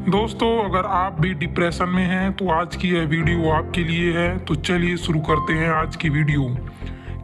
दोस्तों, अगर आप भी डिप्रेशन में हैं तो आज की यह वीडियो आपके लिए है। तो चलिए शुरू करते हैं आज की वीडियो।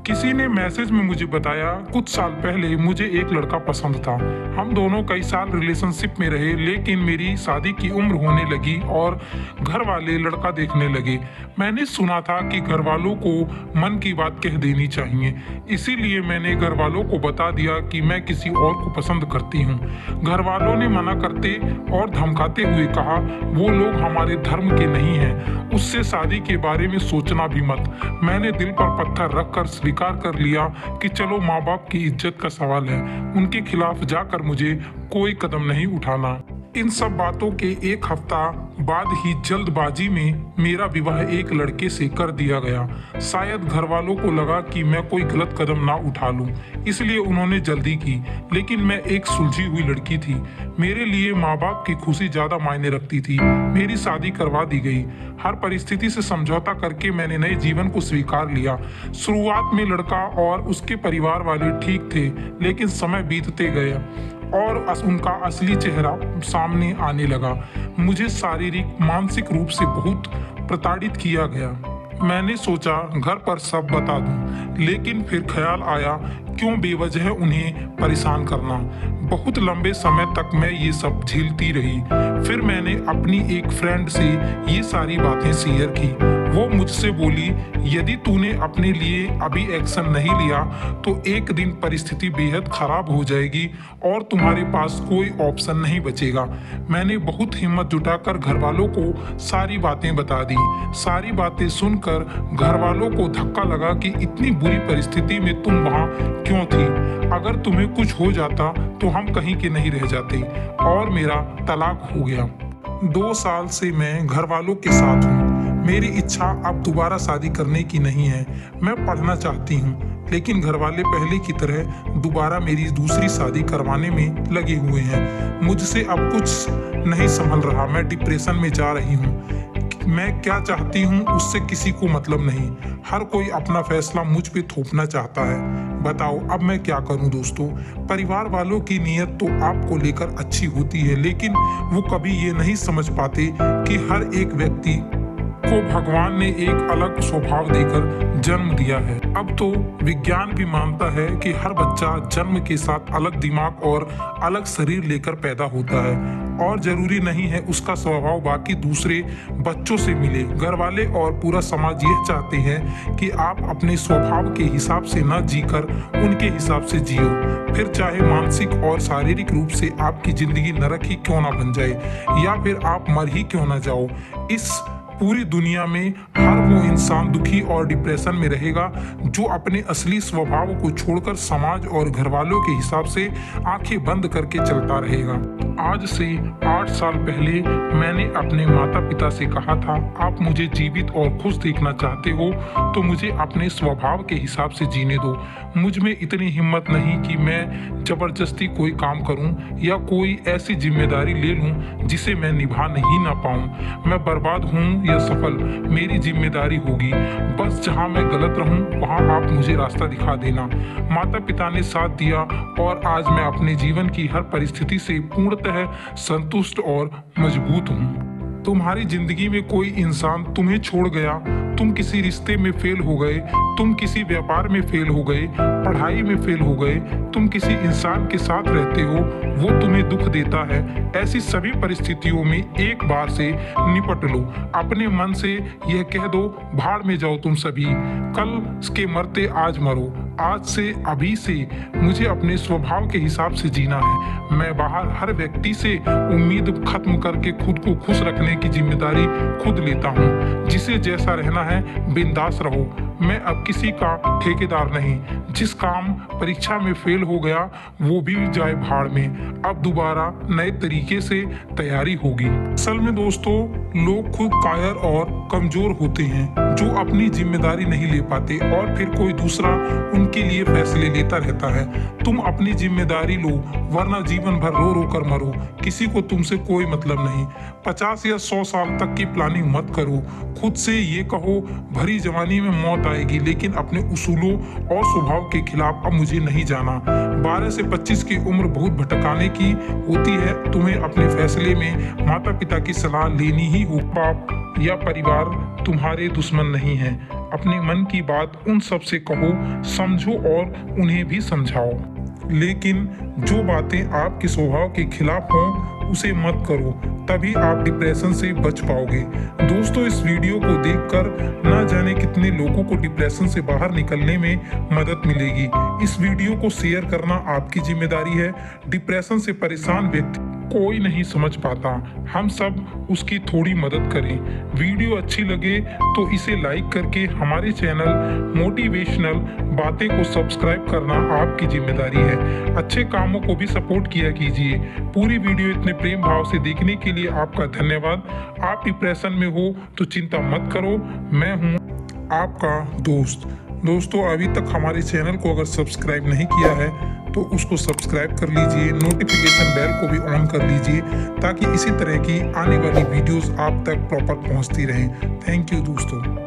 किसी ने मैसेज में मुझे बताया, कुछ साल पहले मुझे एक लड़का पसंद था। हम दोनों कई साल रिलेशनशिप में रहे, लेकिन मेरी शादी की उम्र होने लगी और घर वाले लड़का देखने लगे। मैंने सुना था कि घर वालों को मन की बात कह देनी चाहिए, इसीलिए मैंने घर वालों को बता दिया कि मैं किसी और को पसंद करती हूँ। घर वालों ने मना करते और धमकाते हुए कहा, वो लोग हमारे धर्म के नहीं हैं, उससे शादी के बारे में सोचना भी मत। मैंने दिल पर पत्थर रखकर स्वीकार कर लिया कि चलो, माँ बाप की इज्जत का सवाल है, उनके खिलाफ जाकर मुझे कोई कदम नहीं उठाना। इन सब बातों के एक हफ्ता बाद ही जल्दबाजी में मेरा विवाह एक लड़के से कर दिया गया। शायद घर वालों को लगा कि मैं कोई गलत कदम ना उठा लूं, इसलिए उन्होंने जल्दी की। लेकिन मैं एक सुलझी हुई लड़की थी। मेरे लिए माँ बाप की खुशी ज्यादा मायने रखती थी। मेरी शादी करवा दी गई। हर परिस्थिति से समझौता करके मैंने नए जीवन को स्वीकार लिया। शुरुआत में लड़का और उसके परिवार वाले ठीक थे, लेकिन समय बीतते गए और उनका असली चेहरा सामने आने लगा। मुझे शारीरिक मानसिक रूप से बहुत प्रताड़ित किया गया। मैंने सोचा घर पर सब बता दूं, लेकिन फिर ख्याल आया, क्यों बेवजह उन्हें परेशान करना। बहुत लंबे समय तक मैं ये सब झेलती रही। फिर मैंने अपनी एक फ्रेंड से ये सारी बातें शेयर की। वो मुझसे बोली, यदि तूने अपने लिए अभी एक्शन नहीं लिया तो एक दिन परिस्थिति बेहद खराब हो जाएगी और तुम्हारे पास कोई ऑप्शन नहीं बचेगा। मैंने बहुत हिम्मत जुटाकर घर वालों को सारी बातें बता दी। सारी बातें सुनकर घर वालों को धक्का लगा कि इतनी बुरी परिस्थिति में तुम वहाँ क्यों थी। अगर तुम्हें कुछ हो जाता तो हम कहीं के नहीं रह जाते। और मेरा तलाक हो गया। 2 साल से मैं घर वालों के साथ हूँ। मेरी इच्छा अब दोबारा शादी करने की नहीं है। मैं पढ़ना चाहती हूँ, लेकिन घर वाले पहले की तरह दोबारा मेरी दूसरी शादी करवाने में लगे हुए हैं। मुझसे अब कुछ नहीं संभल रहा। मैं डिप्रेशन में जा रही हूँ। मैं क्या चाहती हूँ उससे किसी को मतलब नहीं। हर कोई अपना फैसला मुझ पे थोपना चाहता है। बताओ अब मैं क्या करूँ दोस्तों। परिवार वालों की नीयत तो आपको लेकर अच्छी होती है, लेकिन वो कभी ये नहीं समझ पाते कि हर एक व्यक्ति को भगवान ने एक अलग स्वभाव देकर जन्म दिया है। अब तो विज्ञान भी मानता है कि हर बच्चा जन्म के साथ अलग दिमाग और अलग शरीर लेकर पैदा होता है, और जरूरी नहीं है उसका स्वभाव बाकी दूसरे बच्चों से मिले। घर वाले और पूरा समाज यह चाहते हैं कि आप अपने स्वभाव के हिसाब से न जीकर उनके हिसाब से जियो, फिर चाहे मानसिक और शारीरिक रूप से आपकी जिंदगी नरक ही क्यों ना बन जाए, या फिर आप मर ही क्यों ना जाओ। इस पूरी दुनिया में हर वो इंसान दुखी और डिप्रेशन में रहेगा जो अपने असली स्वभाव को छोड़कर समाज और घर वालों के हिसाब से आंखें बंद करके चलता रहेगा। आज से 8 साल पहले मैंने अपने माता पिता से कहा था, आप मुझे जीवित और खुश देखना चाहते हो तो मुझे अपने स्वभाव के हिसाब से जीने दो। मुझ में इतनी हिम्मत नहीं कि मैं जबरदस्ती कोई काम करूं या कोई ऐसी जिम्मेदारी ले लूं जिसे मैं निभा नहीं ना पाऊं। मैं बर्बाद हूं या सफल, मेरी जिम्मेदारी होगी। बस जहां मैं गलत रहूं वहां आप मुझे रास्ता दिखा देना। माता पिता ने साथ दिया और आज मैं अपने जीवन की हर परिस्थिति से पूर्णतः संतुष्ट और मजबूत हूँ। तुम्हारी जिंदगी में कोई इंसान तुम्हें छोड़ गया, तुम किसी रिश्ते में फेल हो गए, तुम किसी व्यापार में फेल हो गए, पढ़ाई में फेल हो गए, तुम किसी इंसान के साथ रहते हो, वो तुम्हें दुख देता है। ऐसी सभी परिस्थितियों में एक बार से निपट लो। अपने मन से यह कह दो, भाड़ में जाओ तुम सभी, कल के मरते आज मरो। आज से अभी से मुझे अपने स्वभाव के हिसाब से जीना है। मैं बाहर हर व्यक्ति से उम्मीद खत्म करके खुद को खुश रखने की जिम्मेदारी खुद लेता हूँ। जिसे जैसा रहना है बिंदास रहो। मैं अब किसी का ठेकेदार नहीं। जिस काम परीक्षा में फेल हो गया वो भी जाए भाड़ में। अब दोबारा नए तरीके से तैयारी होगी। असल में दोस्तों, लोग खुद कायर और कमजोर होते हैं जो अपनी जिम्मेदारी नहीं ले पाते और फिर कोई दूसरा उनके लिए फैसले लेता रहता है। तुम अपनी जिम्मेदारी लो, वरना जीवन भर रो रो कर मरो। किसी को तुमसे कोई मतलब नहीं। 50 या 100 साल तक की प्लानिंग मत करो। खुद से ये कहो, भरी जवानी में मौत बताएगी, लेकिन अपने उसूलों और स्वभाव के खिलाफ अब मुझे नहीं जाना। 12 से 25 की उम्र बहुत भटकाने की होती है। तुम्हें अपने फैसले में माता पिता की सलाह लेनी ही हो। बाप या परिवार तुम्हारे दुश्मन नहीं है। अपने मन की बात उन सब से कहो, समझो और उन्हें भी समझाओ, लेकिन जो बातें आपके स्वभाव के खिलाफ हों उसे मत करो, तभी आप डिप्रेशन से बच पाओगे। दोस्तों, इस वीडियो को देखकर ना जाने कितने लोगों को डिप्रेशन से बाहर निकलने में मदद मिलेगी। इस वीडियो को शेयर करना आपकी जिम्मेदारी है। डिप्रेशन से परेशान व्यक्ति कोई नहीं समझ पाता, हम सब उसकी थोड़ी मदद करें। वीडियो अच्छी लगे तो इसे लाइक करके हमारे चैनल मोटिवेशनल बातें को सब्सक्राइब करना आपकी जिम्मेदारी है। अच्छे कामों को भी सपोर्ट किया कीजिए। पूरी वीडियो इतने प्रेम भाव से देखने के लिए आपका धन्यवाद। आप डिप्रेशन में हो तो चिंता मत करो, मैं हूँ आपका दोस्त। दोस्तों, अभी तक हमारे चैनल को अगर सब्सक्राइब नहीं किया है तो उसको सब्सक्राइब कर लीजिए, नोटिफिकेशन बेल को भी ऑन कर लीजिए, ताकि इसी तरह की आने वाली वीडियोस आप तक प्रॉपर पहुंचती रहें। थैंक यू दोस्तों।